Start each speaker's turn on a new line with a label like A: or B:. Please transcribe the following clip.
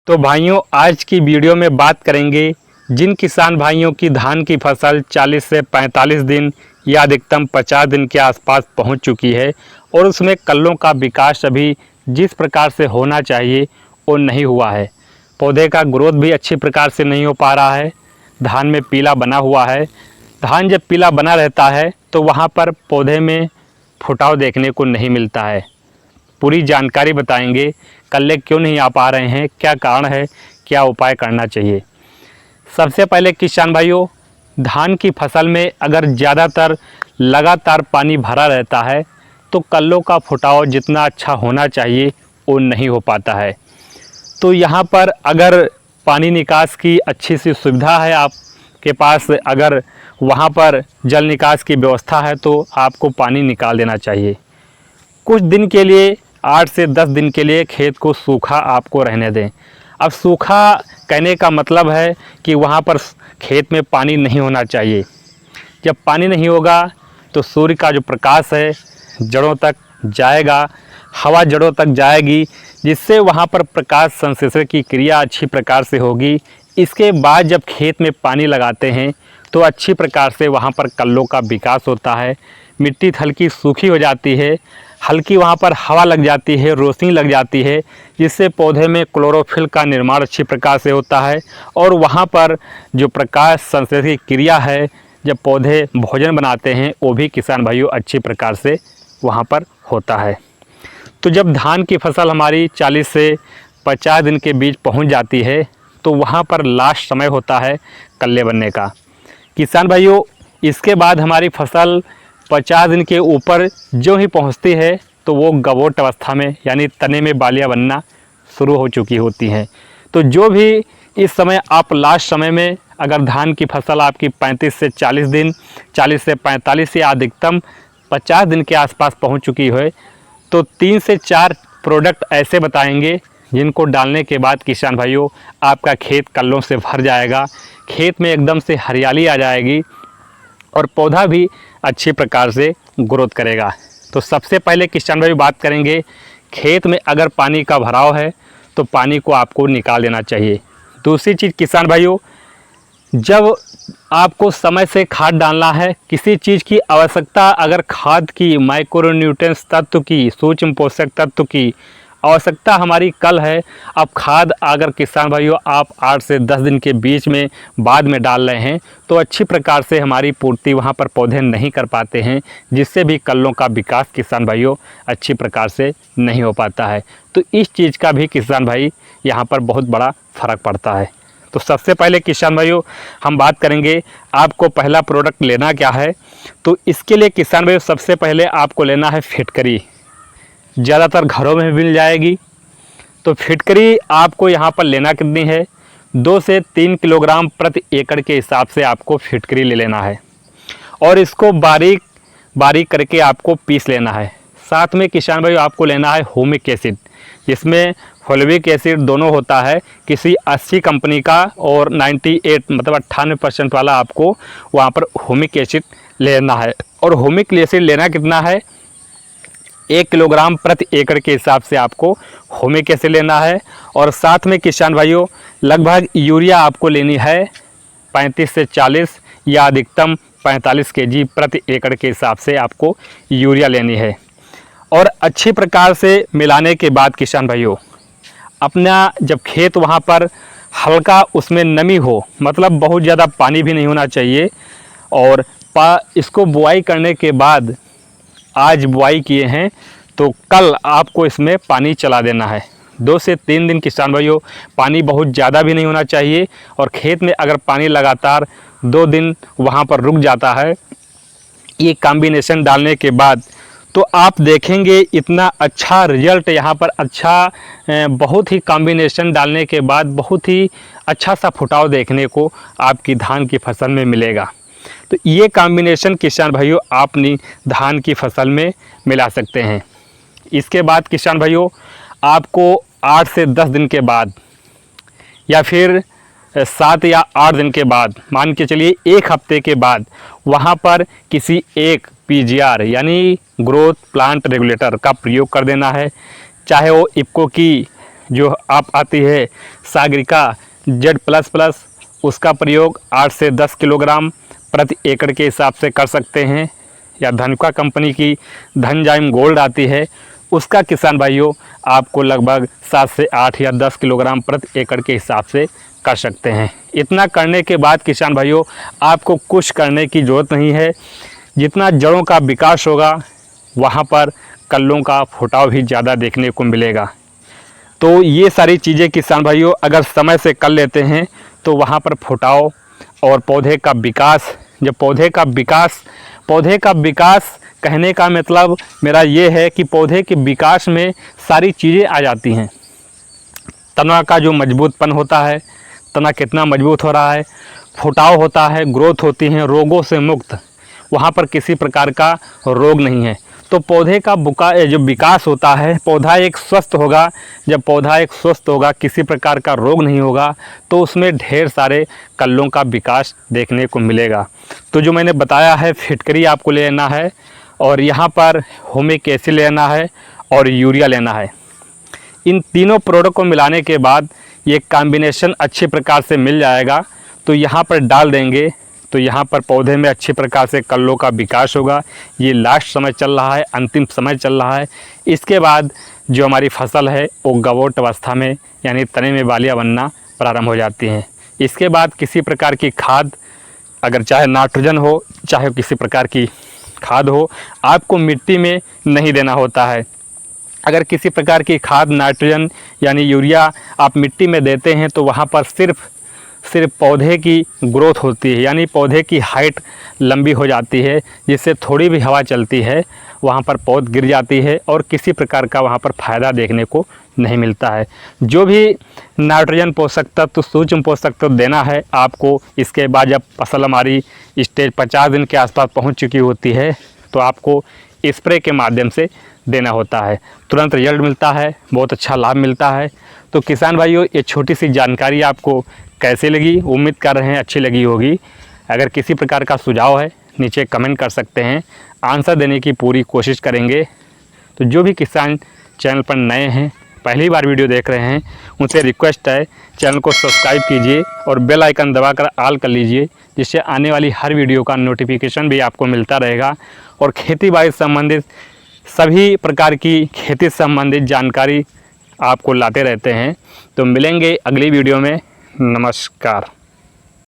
A: तो भाइयों, आज की वीडियो में बात करेंगे जिन किसान भाइयों की धान की फसल 40 से 45 दिन या अधिकतम 50 दिन के आसपास पहुंच चुकी है और उसमें कल्लों का विकास अभी जिस प्रकार से होना चाहिए वो नहीं हुआ है। पौधे का ग्रोथ भी अच्छी प्रकार से नहीं हो पा रहा है। धान में पीला बना हुआ है। धान जब पीला बना रहता है तो वहाँ पर पौधे में फुटाव देखने को नहीं मिलता है। पूरी जानकारी बताएंगे, कल्ले क्यों नहीं आ पा रहे हैं, क्या कारण है, क्या उपाय करना चाहिए। सबसे पहले किसान भाइयों, धान की फसल में अगर ज़्यादातर लगातार पानी भरा रहता है तो कल्लों का फुटाव जितना अच्छा होना चाहिए वो नहीं हो पाता है। तो यहाँ पर अगर पानी निकास की अच्छी सी सुविधा है आपके पास, अगर वहाँ पर जल निकास की व्यवस्था है तो आपको पानी निकाल देना चाहिए। कुछ दिन के लिए 8 से 10 दिन के लिए खेत को सूखा आपको रहने दें। अब सूखा कहने का मतलब है कि वहाँ पर खेत में पानी नहीं होना चाहिए। जब पानी नहीं होगा तो सूर्य का जो प्रकाश है जड़ों तक जाएगा, हवा जड़ों तक जाएगी, जिससे वहाँ पर प्रकाश संश्लेषण की क्रिया अच्छी प्रकार से होगी। इसके बाद जब खेत में पानी लगाते हैं तो अच्छी प्रकार से वहाँ पर कल्लों का विकास होता है। मिट्टी हल्की सूखी हो जाती है, हल्की वहाँ पर हवा लग जाती है, रोशनी लग जाती है, जिससे पौधे में क्लोरोफिल का निर्माण अच्छी प्रकार से होता है और वहाँ पर जो प्रकाश संश्लेषण की क्रिया है, जब पौधे भोजन बनाते हैं वो भी किसान भाइयों अच्छी प्रकार से वहाँ पर होता है। तो जब धान की फसल हमारी 40 से 50 दिन के बीच पहुँच जाती है तो वहाँ पर लास्ट समय होता है कल्ले बनने का। किसान भाइयों, इसके बाद हमारी फसल 50 दिन के ऊपर जो ही पहुंचती है तो वो गवोट अवस्था में यानी तने में बालियां बनना शुरू हो चुकी होती हैं। तो जो भी इस समय आप लास्ट समय में अगर धान की फसल आपकी 35 से 40 दिन, 40 से 45 या अधिकतम 50 दिन के आसपास पहुंच चुकी है तो 3 से 4 प्रोडक्ट ऐसे बताएंगे जिनको डालने के बाद किसान भाइयों आपका खेत कल्लों से भर जाएगा, खेत में एकदम से हरियाली आ जाएगी और पौधा भी अच्छी प्रकार से ग्रोथ करेगा। तो सबसे पहले किसान भाई बात करेंगे, खेत में अगर पानी का भराव है तो पानी को आपको निकाल देना चाहिए। दूसरी चीज़ किसान भाइयों, जब आपको समय से खाद डालना है, किसी चीज़ की आवश्यकता अगर खाद की, माइक्रोन्यूट्रिएंट्स तत्व की, सूक्ष्म पोषक तत्व की आवश्यकता हमारी कल है, अब खाद अगर किसान भाइयों आप 8 से 10 दिन के बीच में बाद में डाल रहे हैं तो अच्छी प्रकार से हमारी पूर्ति वहां पर पौधे नहीं कर पाते हैं, जिससे भी कल्लों का विकास किसान भाइयों अच्छी प्रकार से नहीं हो पाता है। तो इस चीज़ का भी किसान भाई यहाँ पर बहुत बड़ा फ़र्क पड़ता है। तो सबसे पहले किसान भाइयों हम बात करेंगे आपको पहला प्रोडक्ट लेना क्या है। तो इसके लिए किसान भाइयों सबसे पहले आपको लेना है फिटकरी। ज़्यादातर घरों में मिल जाएगी। तो फिटकरी आपको यहाँ पर लेना कितनी है, 2 से 3 किलोग्राम प्रति एकड़ के हिसाब से आपको फिटकरी ले लेना है और इसको बारीक बारीक करके आपको पीस लेना है। साथ में किसान भाई आपको लेना है ह्यूमिक एसिड, जिसमें फोलिक एसिड दोनों होता है, किसी 80 कंपनी का और 98 मतलब 98% वाला आपको वहाँ पर ह्यूमिक एसिड लेना है। और ह्यूमिक एसिड लेना कितना है, 1 किलोग्राम प्रति एकड़ के हिसाब से आपको ह्यूमिक एसिड लेना है। और साथ में किसान भाइयों लगभग यूरिया आपको लेनी है 35 से 40 या अधिकतम 45 केजी प्रति एकड़ के हिसाब से आपको यूरिया लेनी है। और अच्छी प्रकार से मिलाने के बाद किसान भाइयों अपना जब खेत वहाँ पर हल्का उसमें नमी हो, मतलब बहुत ज़्यादा पानी भी नहीं होना चाहिए, और इसको बुआई करने के बाद आज बुआई किए हैं तो कल आपको इसमें पानी चला देना है। 2 से 3 दिन किसान भाइयों, पानी बहुत ज़्यादा भी नहीं होना चाहिए। और खेत में अगर पानी लगातार 2 दिन वहाँ पर रुक जाता है, ये कॉम्बिनेशन डालने के बाद तो आप देखेंगे इतना अच्छा रिजल्ट यहाँ पर, अच्छा बहुत ही कॉम्बिनेशन डालने के बाद बहुत ही अच्छा सा फुटाव देखने को आपकी धान की फसल में मिलेगा। तो ये कॉम्बिनेशन किसान भाइयों आपनी धान की फसल में मिला सकते हैं। इसके बाद किसान भाइयों आपको 8 से 10 दिन के बाद या फिर 7 या 8 दिन के बाद, मान के चलिए 1 हफ्ते के बाद, वहाँ पर किसी एक पीजीआर यानी ग्रोथ प्लांट रेगुलेटर का प्रयोग कर देना है। चाहे वो इफ्को की जो आप आती है सागरिका Z++, उसका प्रयोग 8 से 10 किलोग्राम प्रति एकड़ के हिसाब से कर सकते हैं। या धनुका कंपनी की धनजाइम गोल्ड आती है, उसका किसान भाइयों आपको लगभग 7 से 8 या 10 किलोग्राम प्रति एकड़ के हिसाब से कर सकते हैं। इतना करने के बाद किसान भाइयों आपको कुछ करने की ज़रूरत नहीं है। जितना जड़ों का विकास होगा वहाँ पर कल्लों का फुटाव भी ज़्यादा देखने को मिलेगा। तो ये सारी चीज़ें किसान भाइयों अगर समय से कर लेते हैं तो वहाँ पर फुटाव और पौधे का विकास, जब पौधे का विकास कहने का मतलब मेरा ये है कि पौधे के विकास में सारी चीज़ें आ जाती हैं। तना का जो मजबूतपन होता है, तना कितना मजबूत हो रहा है, फुटाव होता है, ग्रोथ होती है, रोगों से मुक्त, वहाँ पर किसी प्रकार का रोग नहीं है। तो पौधे का जो विकास होता है, पौधा एक स्वस्थ होगा। जब पौधा एक स्वस्थ होगा, किसी प्रकार का रोग नहीं होगा, तो उसमें ढेर सारे कल्लों का विकास देखने को मिलेगा। तो जो मैंने बताया है, फिटकरी आपको लेना है और यहाँ पर ह्यूमिक एसिड लेना है और यूरिया लेना है। इन तीनों प्रोडक्ट को मिलाने के बाद ये कॉम्बिनेशन अच्छी प्रकार से मिल जाएगा। तो यहाँ पर डाल देंगे तो यहाँ पर पौधे में अच्छी प्रकार से कल्लों का विकास होगा। ये लास्ट समय चल रहा है, अंतिम समय चल रहा है। इसके बाद जो हमारी फसल है वो गवोट अवस्था में यानी तने में बालियाँ बनना प्रारंभ हो जाती हैं। इसके बाद किसी प्रकार की खाद, अगर चाहे नाइट्रोजन हो चाहे किसी प्रकार की खाद हो, आपको मिट्टी में नहीं देना होता है। अगर किसी प्रकार की खाद नाइट्रोजन यानी यूरिया आप मिट्टी में देते हैं तो वहाँ पर सिर्फ पौधे की ग्रोथ होती है, यानी पौधे की हाइट लंबी हो जाती है, जिससे थोड़ी भी हवा चलती है वहाँ पर पौध गिर जाती है और किसी प्रकार का वहाँ पर फ़ायदा देखने को नहीं मिलता है। जो भी नाइट्रोजन पोषक तत्व, सूक्ष्म पोषक तत्व देना है आपको, इसके बाद जब फसल हमारी स्टेज 50 दिन के आसपास पहुँच चुकी होती है तो आपको स्प्रे के माध्यम से देना होता है। तुरंत रिजल्ट मिलता है, बहुत अच्छा लाभ मिलता है। तो किसान भाइयों ये छोटी सी जानकारी आपको कैसे लगी, उम्मीद कर रहे हैं अच्छी लगी होगी। अगर किसी प्रकार का सुझाव है नीचे कमेंट कर सकते हैं, आंसर देने की पूरी कोशिश करेंगे। तो जो भी किसान चैनल पर नए हैं, पहली बार वीडियो देख रहे हैं, उनसे रिक्वेस्ट है चैनल को सब्सक्राइब कीजिए और बेल आइकन दबाकर ऑल कर लीजिए, जिससे आने वाली हर वीडियो का नोटिफिकेशन भी आपको मिलता रहेगा। और खेती बाड़ी संबंधित सभी प्रकार की खेती संबंधित जानकारी आपको लाते रहते हैं। तो मिलेंगे अगली वीडियो में। नमस्कार।